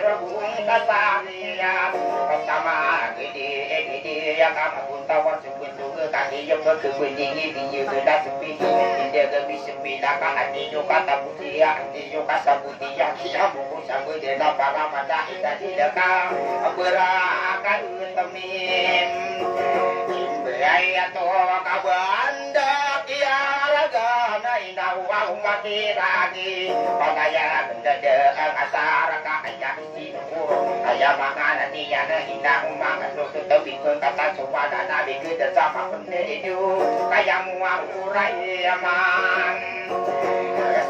rebung kasamian sama gede yang kamu pun tahu sebut juga kaki yang berkebendingi di juga sepi dia lebih sepi dah hati juga kata putih hati juga sabuti yang dia buku sabu dia dapat pada kita tidak berakan temin Beraya to kabanda kiaraga na inawa umati lagi Pagaya benda asar kaya sinuro Kaya makanan niya na inahumangan Luto tabi kong katasumada na bigod sa makunedyo Kaya muang uray yaman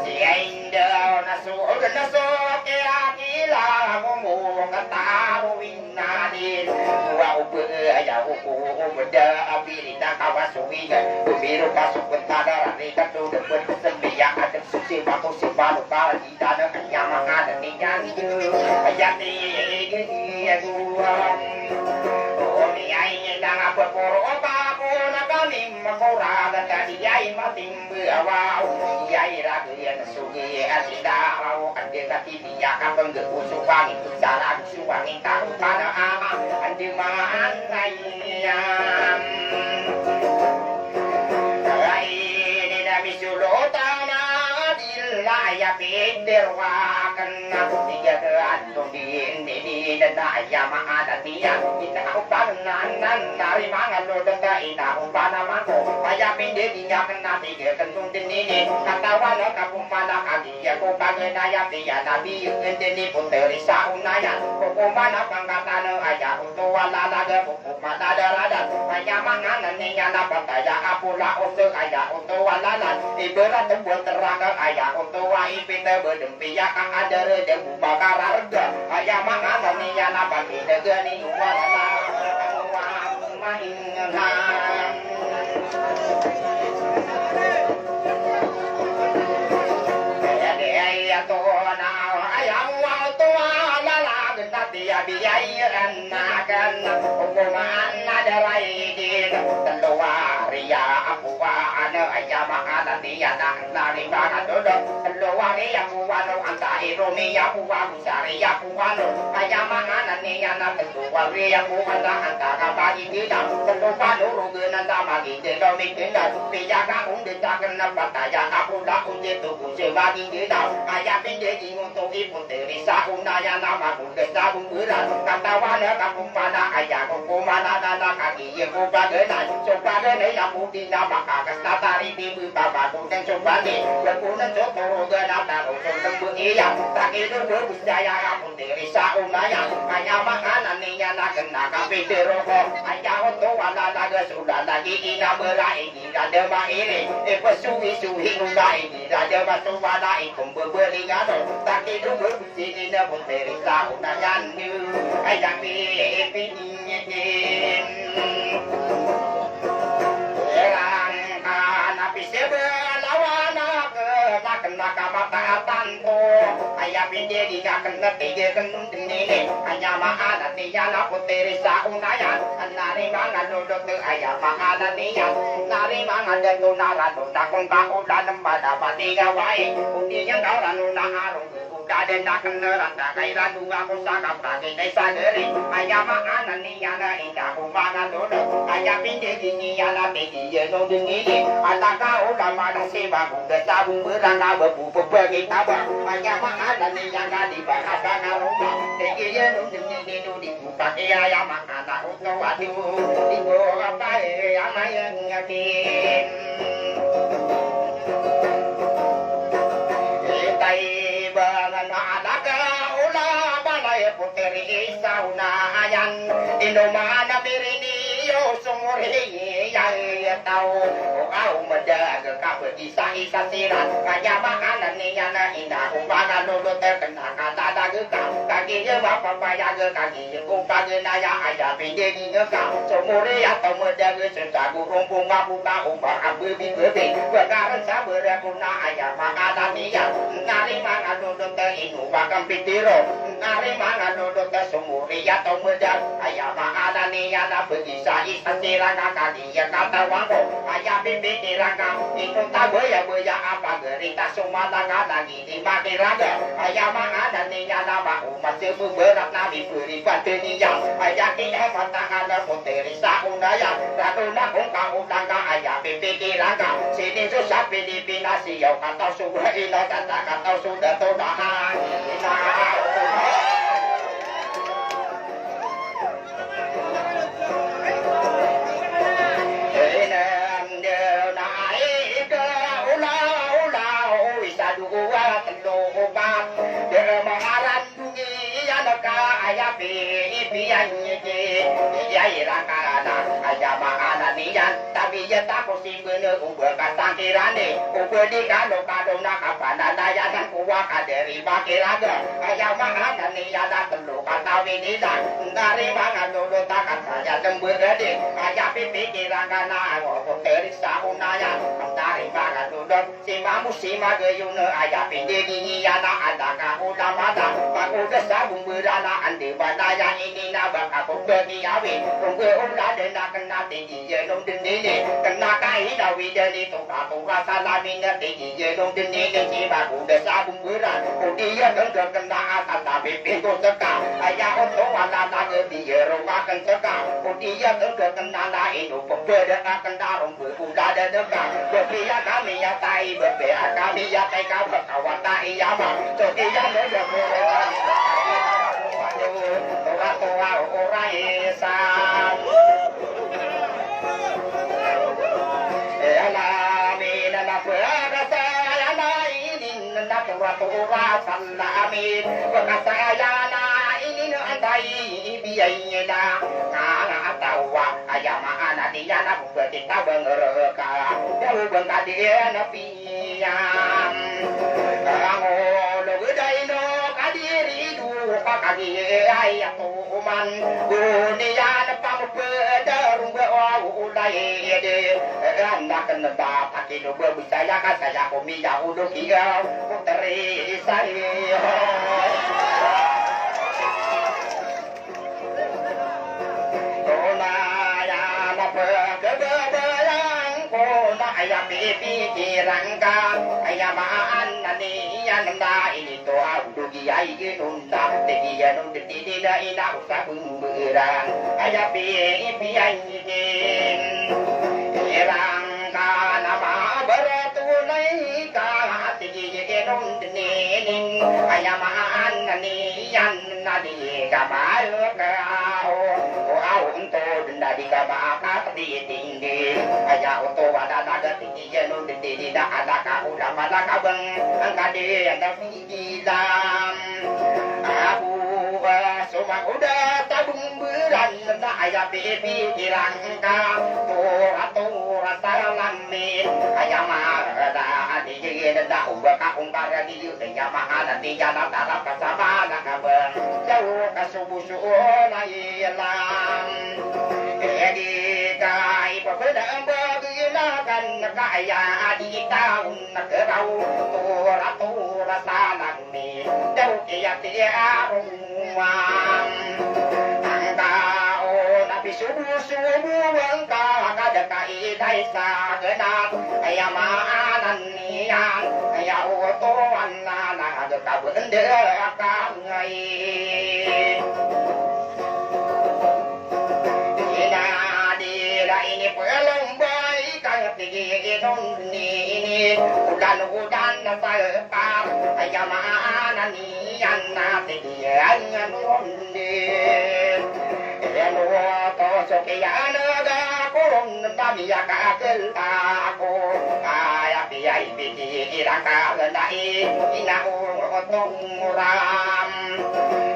Siya indaw na suog na suog Kaya kila mo kataruin natin Buwa upaya upo benda abilita kawasuwigan Bumiro pasok bentada rarikan to dapat kesembiak Adem susi bako si balu kala di dana kanya mangada ni nyanyi Kaya tinggi aguan Omi ay nang apaporo Opako na kami makurada Tadi ay matimbu awaw Iyay raguyan sugi asida Awaw kande katibiyak Abang geusupang itu sarang suwangin karupana ama Andi maan ayam Ini nabi sulotana Dilaya pinderwakan Tiga keantong di daya maada tiya Kita upanan dari mangan lo denda ina upana mako Kaya pinde dinya kena tiga kentung denini Katawan kapung pada kaki ya ko pagenaya tiya nabi yukendeni puteri saunaya Koko mana pangkatana aya untuk walalaga Koko mana darada Kaya mangan niya napataya apula untuk aya untuk walalan Iberat tembuat terangkan aya untuk waipita berdempiya kang ada redem bakar harga Aya mangan niya napati negeni walala Mahingan Kaya to na ayam wa to lala genati biayan nakan hukuman ada lain teluaria apua ana ayam ana dia nak lari banget dodok teluaria apua no antai romi apua musari apua no ayam ana dia nak teluaria apua antara bagi kita telupa dulu genanda bagi kita mikir biar kamu dijaga napataya apua unje tu bagi kita ayam pinjai untuk ibu terisa unaya nama kuda sabun berat katawan kampung pada ayah kuku mana dana kaki yang kuda genai coba genai yang putih nama kakas tatari tibu bapa kuda coba ni berkunan coba genai taruh coba bunyiya tak itu berbudaya kampung terisa unaya ayah makanan niya nak kena kafe teroko ayah untuk wala naga sudah lagi ina berai ina dema ini pesuhi unai ina dema suwana ikum beringado tak itu berbudi ina pun terisa unaya nu ayah pinihin napi sebelawana ke nak kamatan ko ayah pindah di kena tiga kenung ini ayah makan niya na puteri sa unayan nari mangan duduk tu ayah makan niya nari mangan dan tunaran takong kaulan pada pati gawai buktinya kaulan arung Kaden nak keneran tak kairan dua kusaka pragi desa deri ayah makanan niya na ina kumangan dulu ayah pindah niya na pegi no dengi ada kau lama dah sebab udah sabung berana berpupu pergi tabak ayah makanan niya na di bawah bawah rumah pegi no dengi no di buka ayah makanan untuk aduh di bawah apa yang ngatin puteri saunayan inumana birini yo sumuri yang tahu kau menjaga kau isa siran kaya makanan niya na ina umana lulu terkena kata dagu kau kakinya bapak bayar kakinya kumpang naya ayah pindah kau sumuri atau menjaga sesagu rumpung aku kau abu bibi bakaran sabar aku na ayah makanan niya nari mangan lulu terinu bakam pitiro nari mangan duduk ke sumur Surya Tomudan Ayama Ananiya Nabudisa Isatira Kakadiya Kata Wangko Ayapi Pikiraka Itu Taboya Boya Apa Gerita Sumatanga Lagi di Makiraga Ayama Ananiya Nama Umat Sebu Berat Nabi Beri Badeniya Ayaki Ematangana Muteri Saunaya Raduna Kungka Utangka Ayapi Pikiraka Sini Susah Filipina Siyau Kata Subha Ina Kata Kata Sudah Todahan Ina tapi ya tak pusing bener ubah kata kirane ubah di kado kado nak apa nada ya dan kuah kaderi bakiraga ayam makan nih ya tak perlu kata winida dari mana dulu tak kata ya jember gede ayam pipi kirangana waktu dari sahunaya dari mana dulu si mamu si magayuna ayam pipi gini ya tak ada kau lamada aku kesabung berana andi badaya ini nabak aku pergi awi tunggu ulah dan nak kena tinggi ya nung dendini kena kai dawi dari tuka tuka salamin tinggi ya nung dendini si bagu desabung beran dia kena atas tapi pintu seka ayah untuk wala lagi dia rumah kan seka dia kena lain berbeda akan darung berudah dan dekat berbeda kami ya tai berbeda kami ya tai kau berkawan tai ya mak dia berbeda tua orang Islam alamin nak berkata yana ini nak tua salamin berkata yana ini andai biayana kana tawa ayama anak dia nak berkita bengerka jauh bengkadia napiam kamu lebih dari no kadiri kaki ayat tuman dunia depan berdarung berulah de anak kena dapat hidup berbicara kan saya kami jauh dukia puteri saya kona ya apa kebebalan kona ayam pikiranka ayam anani nanda ini doa dugi ai nunda dia nunda tidak ina usah berang ayah pi ai erang kana ma beratulai ka tinggi nunda nin ayah maan nani yan nadi kamal kau au untuk nda di kabaka di tinggi ayah untuk ada nada tinggi nunda tidak ada kau lama kabang angkade anda bilang aku semua udah tabung beran na ayah baby dirangka tora talamin ayah marada adik dah ubah ungkar di ya mahana di jalan dalam kasama nak abang jauh kasubuh nailam jadi kai pebedang kan kaya di tahun kerau tora tanang ni jauh kia ruang angkau nabi subuh angka kada kai daisa genat ayam anan nian ayam oto anana ada kabende akangai ini pelombai kayak tinggi ini udan napalpar ayam anani anna dia nundi eno to sokiana ga kurun tamia ka aku kayak biai biji iraka nai ina otong ram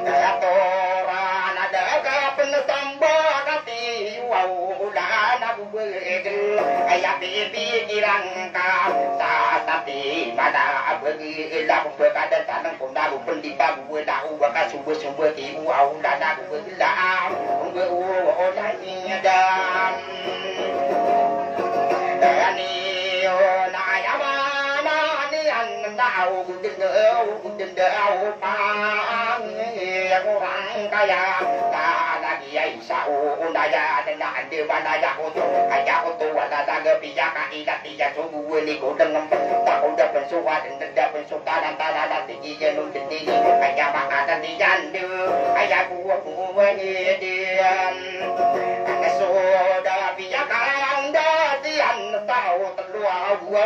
kayak toran ada ka penetamba kati wow udah nabu begel ayah bibi irangka tapi pada bagi lagu berkada tanam pun dah pendipa buat dah ubah sumber di uau dah dah bergelar ubah lagi dan ni nak mana ni anda au gudeng pang yang orang kaya lagi ay sa uunaya na andi banaya ko to kaya ko to wala daga piya ka ilatiya sumuwili ko dengan takot da pensuwa dan da pensuka dan tala tinggi nung tinggi kaya makatan diyan do kaya buwa diyan ang soda piya ka ang datian tao telua buwa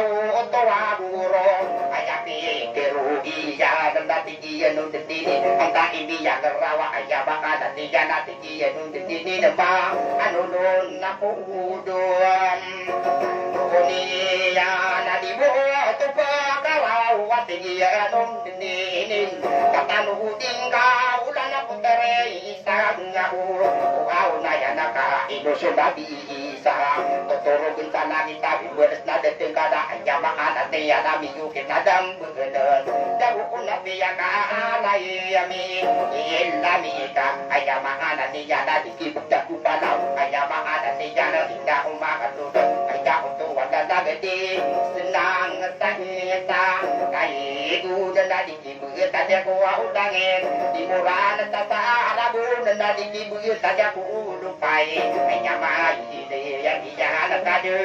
to aguro kaya pikiru iya dan tinggi nung tinggi ang kaibiya karawa kaya makatan diyan tinggi nung tinggi nama anu nun napudon Kunia nadibo tu pakalau tinggi anum dinin katanuding ka ulan na putere isang ngahu wow na yan ka ilusyon na bisa totoro ginta na kita biberes na dating kada ayama anak niya na miyukin na dambenan dago ko na biya ka alay yami ilami ka ayama anak niya na dikibuk da kupalaw ayama anak niya na hindi umakatulog kaya ko to wala na gadi senang tangita kay gudan na dikibuk tadya ko udangin di mura na tataarabun na dikibuk tadya ko ulupay ayama ide yang iyan kadu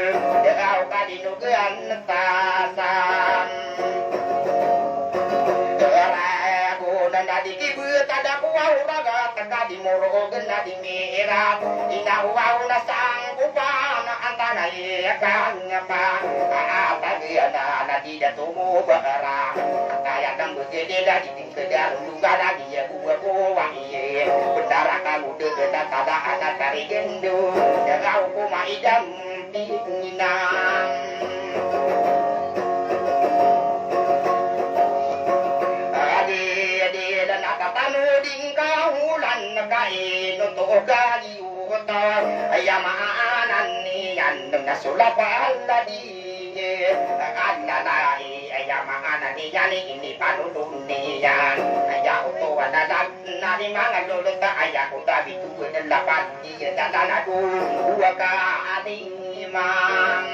deau kadinugan tasam nadi kibu tada kuau raga taka di moro nadi merah ina wau na sang kupa na antana ye kan apa apa dia na nadi datumu bara kaya kang begede da di tingkedar luga lagi ya buwa ye betara kamu de tada anak kari gendu dagau ku maidam pinginam tanuding kahulan kain untuk galiuta ayamanan niyan na sulapan ladi kananay ayamanan niyan ini panudun niyan ayaw to wanalag na ni mga lulot ayaw tabi tuwid ang lapat diyan na nanadun huwag ka animang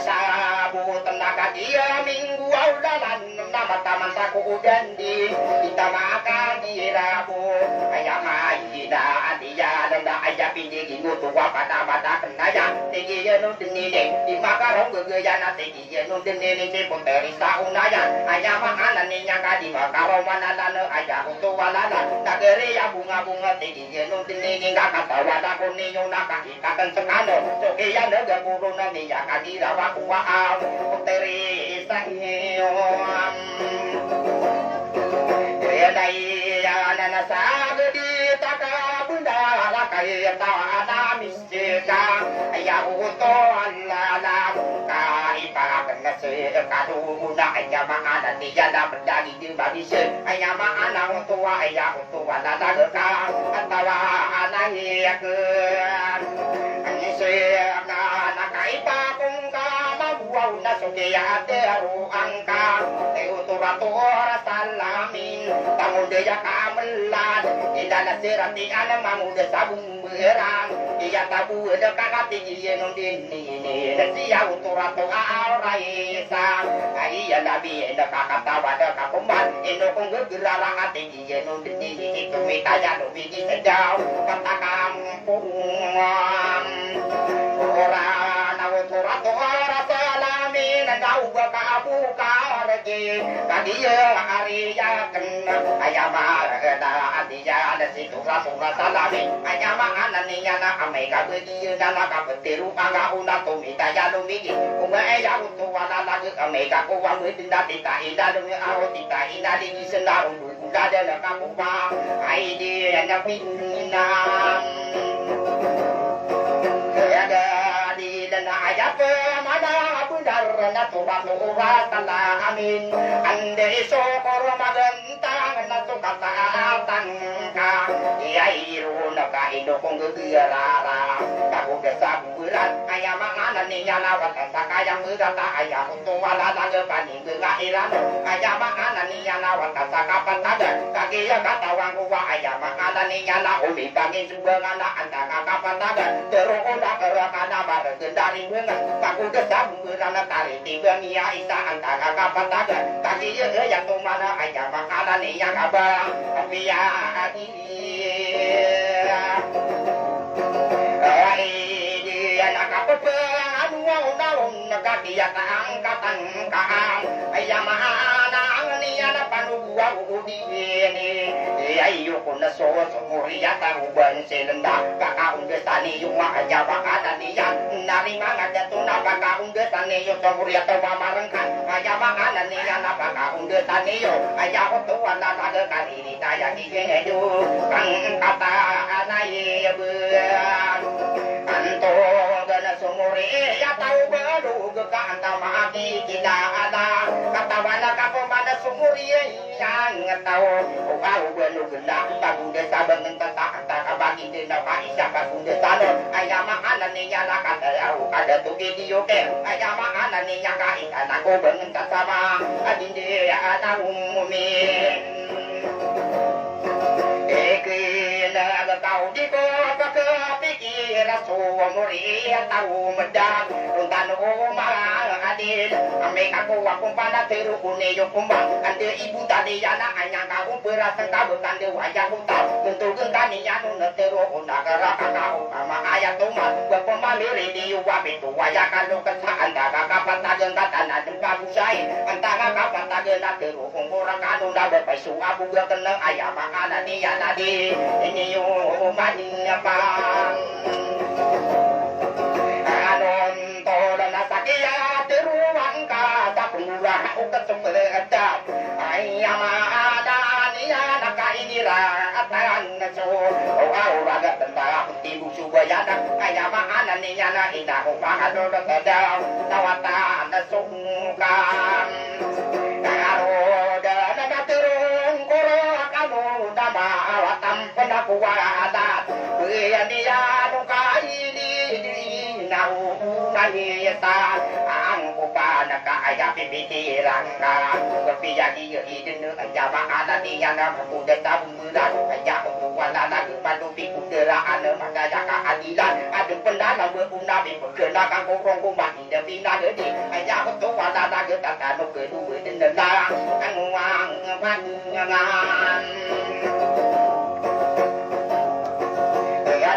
sabut tenaga dia minggu aulalan nama-taman saku udan di kita makan di rabu ayam ayida dia dan ayam pinggir ngutu apa nama tak kenaya tinggi jenun tinggi di makarong gegayana tinggi jenun tinggi di puteri saunaya ayam makanan ni yang kadi makarong mana lana ayam untuk walala nageri ya bunga-bunga tinggi jenun tinggi nggak kata wadah kuning nak ikan sekano sokian nega kuruna ni yang kadi rawa kuwaam puteri sahiom Dai ana sagdi taka bunda la kaya ta ana misika ya uto alla kai pa kana se kadu na ya ma ana ni ya da benda di babise ya ma ana uto wa ya uto wa la da ka atawa ana ya ke ani se na kai pa kung ka wow na suke ya te aru angka te uturato salamin tangude ya kamelan ida na serati ana mangude sabung berang iya tabu de kakati yenun dinni ne sia uturato araisa ai ya nabi ida kakata wada kapuman ino kung gerara ati yenun dinni itu mitaya no bigi sedau kata kampung ora na uturato Nandau ka abu ka rage kadiya ariya kena ayama na adiya na situ rasula salami ayama ananiya na amega begi na nakapetiru anga una tumita ya lumigi unga ya utu wala lagi amega ko wa mutinda tita ida dumi aro tita ida di sendaru uda de na kapupa ai di na pinam ada di dana ayat mana na tuwa tala amin ande so koro magantang na to kataatan ka iairu na kaino kong gurara ka ko sa bulan kaya mga ni yana wata sakaya mudata ayah untuk wala laga bani gega ilan ayah makana ni yana wata sakapa taga kaki ya kata wangku wa ayah makana ni yana umi bagi subengana anda kakapa taga terus udah kerakana bareng dari bunga kaku kesam gurana tari tiba nia isa anda kakapa taga kaki ya yang tu mana ayah makana ni yang abang biya adi nakapepeng anu daun nagadia angkatan kaan ayam ana angnia na panugua udi ni ayo kuna so muria taruban selenda kaka unde tani yuma aja bakada dia nari manga datuna kaka unde tani yo muria tawa marengkan ayam ana ni na kaka unde tani yo ayah to wala naga kali daya gige yo kang kata anai be anto gana sumuri ya tahu baru ke anta mati tidak ada kata mana kapo mana sumuri yang tahu kau baru gena tahu desa bengen tak bagi dena pai siapa pun desa ayam makanan ni ya nak ada tu video ke ayam makanan ni yang kai aku bengen tak sama adin dia ada umumin na kau di kota ke pikir sumuri tahu medang untan umar adil ambil aku pada teru kune yo kumbang ande ibu tadi anak hanya kau berasa kau tanda wajah hutan untuk gengkani anu teru unagara kau ama ayat tumat berpemaliri di wabi tu wajah kalau kesaan daga kapan tagen kata nadem kabusai antara kapan tagen teru kumpuran kanu dah berpaisu abu kena ayam makanan dia nadi ini yo mani apa anon tola nasakia teruang kata pura ukat sumberada ayam ada niya nakainira atan so au raga tentara tibu subaya ayam anan niya na ina upahado kada tawata nasungkan karoda nagaturung koro kanu dama awatam penakuwadat dia nukai di nau nayeta ang kupana kaya pipiti rangka kepiya dia idenu ajaba ada dia na kuda tabung muda kaya wala na padu pikudera ana maka jaka adilan adu pendana berguna berkena kang korong kumbang ida bina dedi aja betul wala na kita tanu kedua dendang angwang pangangan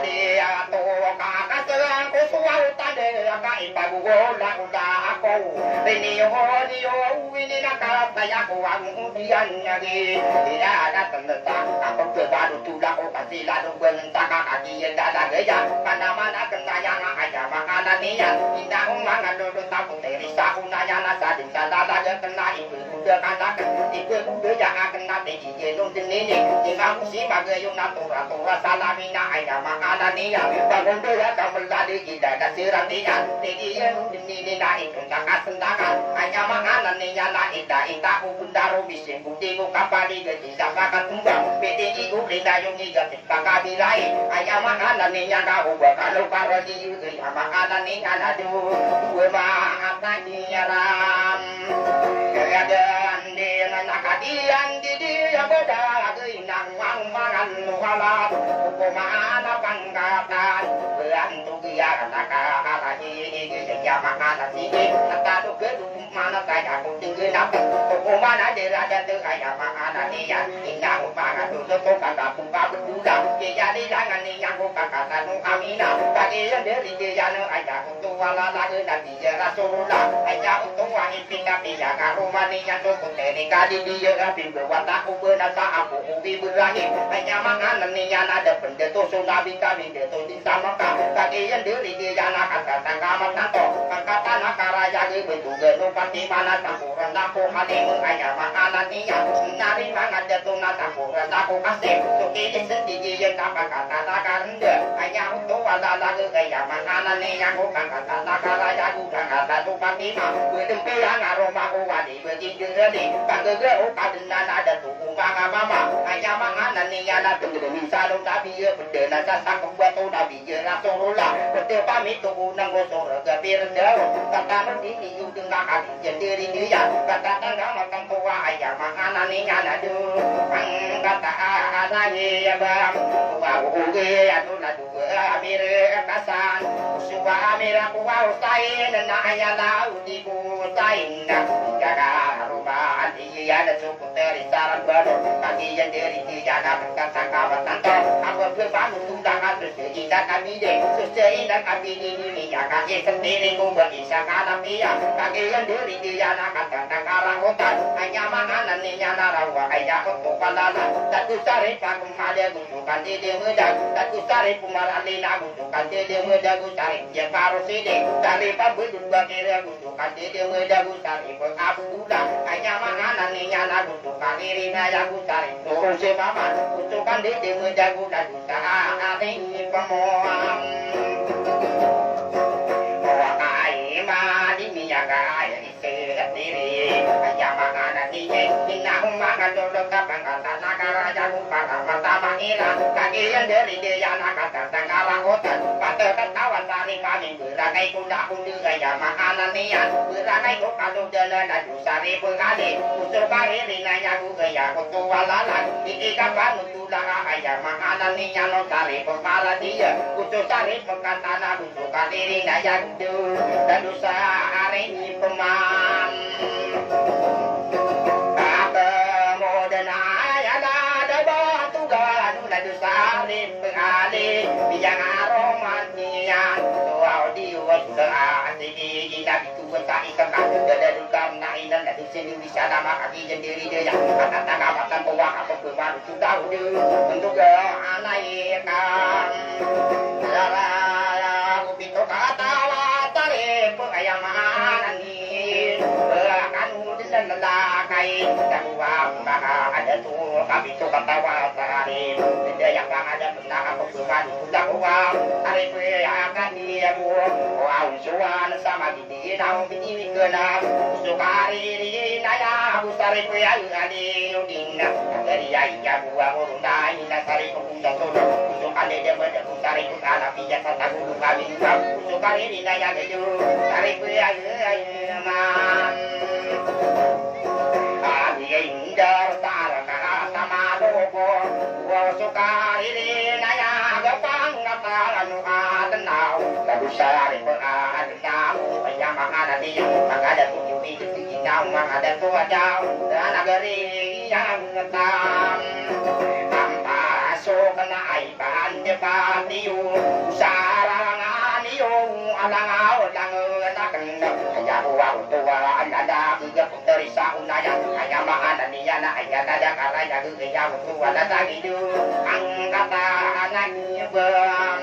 dia to kakak terang kusuau tade kai babu gola uda aku ini yo ini nakal saya kuang udian lagi tidak ada tentang aku kebaru tulah aku pasti lalu bentak kaki yang ada gaya mana kena yang aja makanan nian tidak umangan dulu tahu terisa unaya nasa di sana saja kena ibu udah katakan ibu udah jangan kena tinggi jenung ini jika musim bagai yung natura salamina ayam makanan niya bangun dia kamu lari tidak ada sirang dia tinggi yang ini naik untuk kasendangan ayam makanan niya naik ita ubundaro bising bukti kapali gaji saka tumbang peti ibu kita yung iga kakak bilai ayam makanan niya kau kalau para di ayam makanan niya nadu dua mata niya ram keadaan dengan nakadian di dia beda nang mang mangan nuhalat kumana pangkatan berantu dia kata ini ya makanan ini kata tu ke mana kaya aku tinggal nak kumana dia ada tu kaya makanan ni ya inang makan tu tu kata pungka berdua jadi jangan ni yang bukan kata nu amina bagi yang dari dia nu ayah untuk wala lagi nanti dia rasulullah ayah untuk wangi pindah pindah kalau mani yang tu puteri kali dia api berbuat aku benasa aku ubi berakhir hanya makanan ni yang ada benda tu sunabi kami dia tu di sama kaki yang dari dia nak kata tangga tato kata nak karaya di bentuk gedung pasti mana campuran aku hadimu ayam makanan ni yang nari mangan dia tu nak campuran aku kasih suki sendiri yang apa kata tak karenda ayam tua lala gaya makanan yang bukan kata nakaraya bukan kata tupati mah bertempi yang aroma wadi begitu jadi kagak kadenan ada tuh mama ayam makanan yang ada tenggelam salung tapi ya benda nasa buat nabi ya rasulullah betul pamit tuh nang gosong kepir jauh kata ini udah nggak kali jadi dia kata tangga makan tua ayam makanan yang ada kata ada ya bang wow ya tuh dua amir kasan suwa amir wow tain na ayam lau di butain jaga rumah dia ada cukup dari saran baru kaki yang dari dia ada kata kawan tanto apa berbangun tundangan terus kita kami deh susah dan kami ini ya kaki sendiri ku bisa kalah dia kaki yang dari dia ada kata karang hutan hanya makanan ini narawa ayah untuk palala tak usari pakum ada gusukan dia muda tak usari pumaralina gusukan dia muda gusari dia baru sini dari pabudut bagir gusukan dia muda gusari berabdullah hanya makanan ini gusukan irina ya gusari turun si mama gusukan dia muda gula gusara ini pemohon wakai madi miyaga ya sendiri ayam makanan ini inah makan dulu kapan kata nakara jagung para mata mangira kaki yang dari dia nakata tanggalang hotel pada kawan tari kami berangai kuda kuda ayam makanan ini berangai kalau jalan dan sari berkali usul kari rinanya gaya kutu walalan iki kapan utulah ayam makanan ini no sari berkala dia usul sari berkatana usul kari rinanya gudu dan usaha hari ini pemam yang aromanya soal diwasa tinggi tidak itu tak ikan ada dukam nainan dari sini bisa nama kaki sendiri dia kata kawasan pewak apa baru sudah untuk anak ikan lara kupito kata latare pengayaman ini akan dan lelakai dan uang maka ada tuh kami tuh kata wasari benda yang ada benar apa bukan sudah uang hari akan dia buang wow suan sama gini nau bini kena sukari ini naya busari kuya ani udina dari ayah buang urunai nasari kuda solo sukari dia benda busari kuda pijat kata guru kami sukari ini naya keju sari kuya man Indar taraka sama logo sukari naya gapang ngatalan adenau kabusari pengadam ayam ada dia ada tujuh itu jauh ada tua jauh dan negeri yang ngetam tanpa sokana aipan depan tiu sarangan tiu alangau langenakan ayam tua ada tiga puteri saunaya ayam ada dia na ayam ada karaya gaya tua ada gitu angkata anaknya bang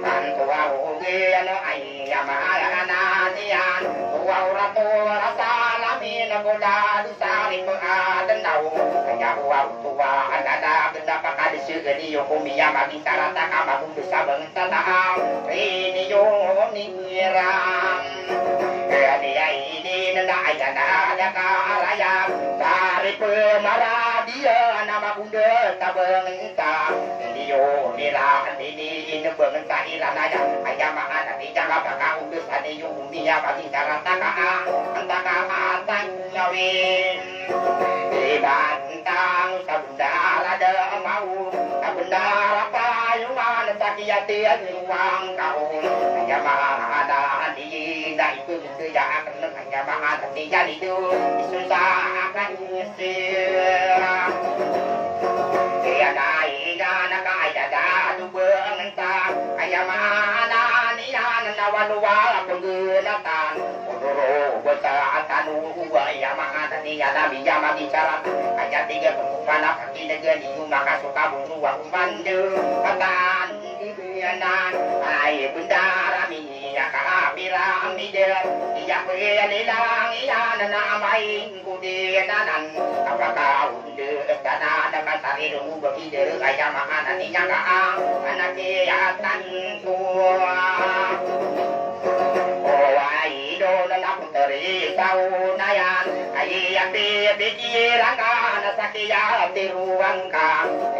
tanpa ugian ayam ada dia tua ratu rasa lamin bola dusari pengaden dau ayam tua ada benda pakai segeri yokumia bagi sarata kamu bisa bangsa ini yo niram dia ini nanda ada karaya dari pemarah dia nama bunda tabengta dio nira ini bangsa ilanaya ayam ada di jaga bakal udah ada yumia bagi sarata antaka atang nyawin bantang sabundar ada mau sabundar apa yuman sakiyati ruang kau ayam ada di dai itu ya akan ayam ada di jadi itu susah akan nyesir dia dai dan kaya dah bangsa ayam ada ni nawaluwa penggunaan Tanu ayam ada di ada bijak bicara ayat 3 pengumpulan kaki negeri maka suka bunuh bandu katan di bianan ai bendara mi ya kabira mi de ya pe le lang ya na mai ku de na nan apa ka unde dana da ka tari ru ba ki de aya ma ana ni nya ka ana ke ya tan tu ai do na na teri sau na yan ai ya pe pe ki ranga na sakiya te ruang ka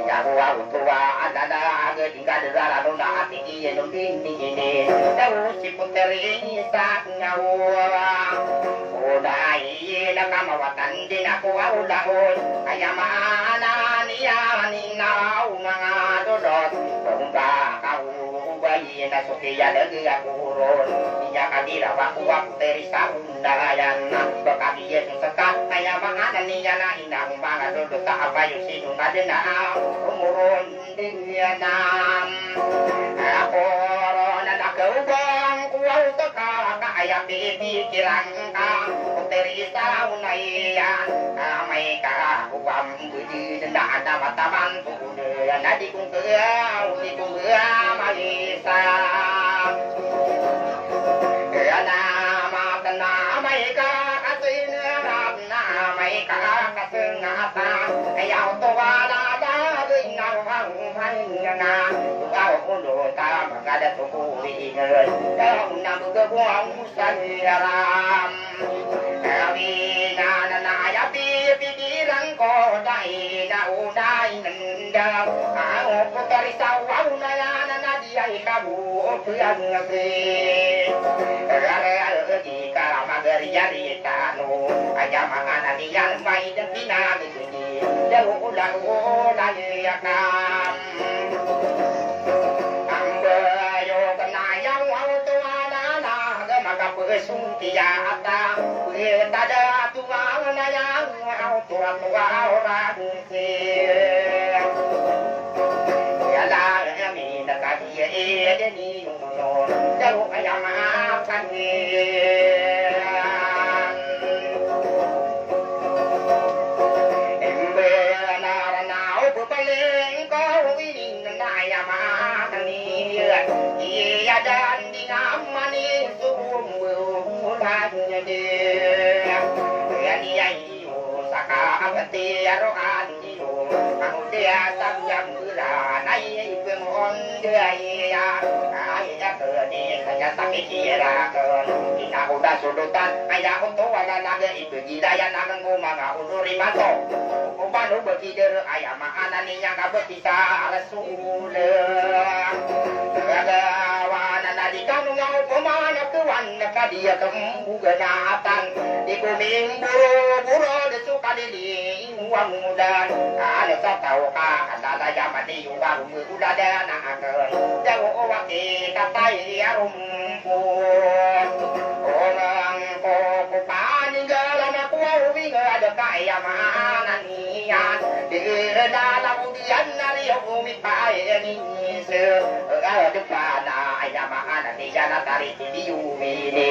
ya wa tu wa ada da ge tinggal da ra do na ati ki no tin ni ni da u si puteri sa nya wa o dai na ka ma wa tan di na ko wa la o aya ma na ni ya ni na u ma do do ba ka u ba yi na so ke ya de ga ku ro ya ka di ra wa ku wa teri sa undayan ba ka di ye sa ka aya ma na ni ya na ina ba ga do do ta ba yu si du na de na umuron din ya nam ako na na ka ubang ku wa ta ka ka aya bi bi kirang ka teri sa unay yan may ka ku wa bu di na na mataman tu na di kung mai sa na ma na mai ka asin na mai ka kasing ata ayaw to wala da ring na hang hai na wa ulo ta magada to ku ri ngai da na bu ga buang sa ram abi na ya pi pikiran ko dai na u dai nan da o ko tari sa wa na ya na di ai ka bu o pian ngai di ka magari ya di ta no aya mangana ni yan mai da pina ni ni da u la ya ka ambe yo kana yang au to na ga ma ka pu sung ti ya ta pu ta da tu wa na yang au to ra ra si ya la ya mi na ka di e de ni no da u aya ma ka ni dan di ngamani sumbu lanya dia ya dia iyo saka abati aroan iyo aku dia samyam bulan ai pemon dia ya ai ya ke ni kaya sakit kira ke kita udah sudutan ayah untuk wala naga itu hidayah naga ngomong unuri mato ubanu begitu ayah makana ni yang kabut kita rasul di kanu ngau pemana kewan ka dia kembu ganatan di kuming buru de suka di uang mudan ada tahu ka ada zaman di uang muda dan akan jauh waktu kata ya rumput orang ko kupani galan aku wingi ada kaya mana nian di dalam udian nari umi pai ni se ada depan ayam ana ni jana tari di umi ni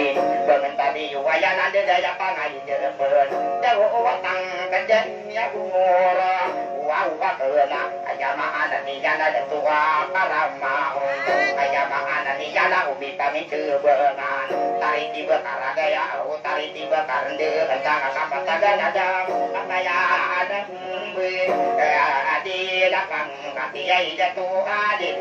bangun tadi waya nande daya pangai jerepen jauh watang kajen ya umur wow bakena ayam ana ni jana de tua parama ayam ana ni jana umi kami cebengan tari tiba karagaya tari tiba karende entang apa taga ada kataya ada adi lakang kati ai jatuh adi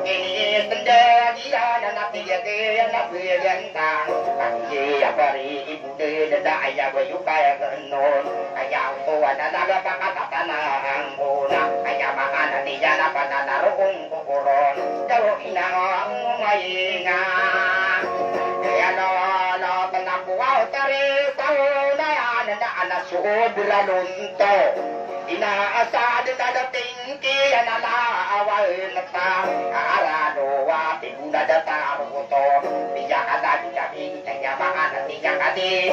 ini tenda dia dan api dia nabi gantang kanji abari ibu de da ayah bayu kaya kenon ayah tua dan naga kata tanah bona ayah makan ni jana pada narung kokoron jauh inang mainga ya no tenang buau tari tahu na anak suhu belalunto ina asa de da tingki anala awal nata arado wa tibuna data roto biya ada biya bi ya makan biya kadi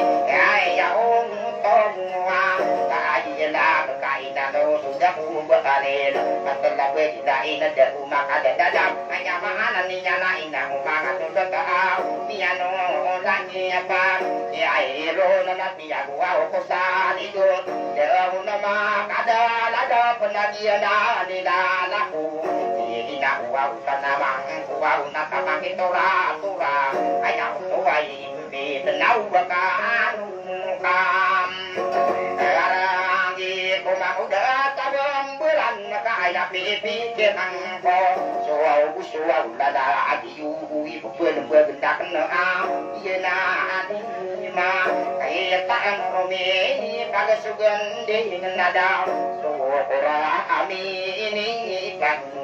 ya on tongwa ta ina kaina do sudah bubalel atla we da ina de umaka de dadam ya makan ni nyana ina umaka do da biya no lagi apa ya iro na biya wa ko sa ni do de una maka ada penagian di dalaku tidak uang karena bang uang nak pakai tora ayam tuai tenau bakan kam lagi ko mau da tabam bulan kaya pipi ke angko suau dada adiu ibu pun bergendak na yena ma kaya tan romi pada sugan de nada so ora ami ini kan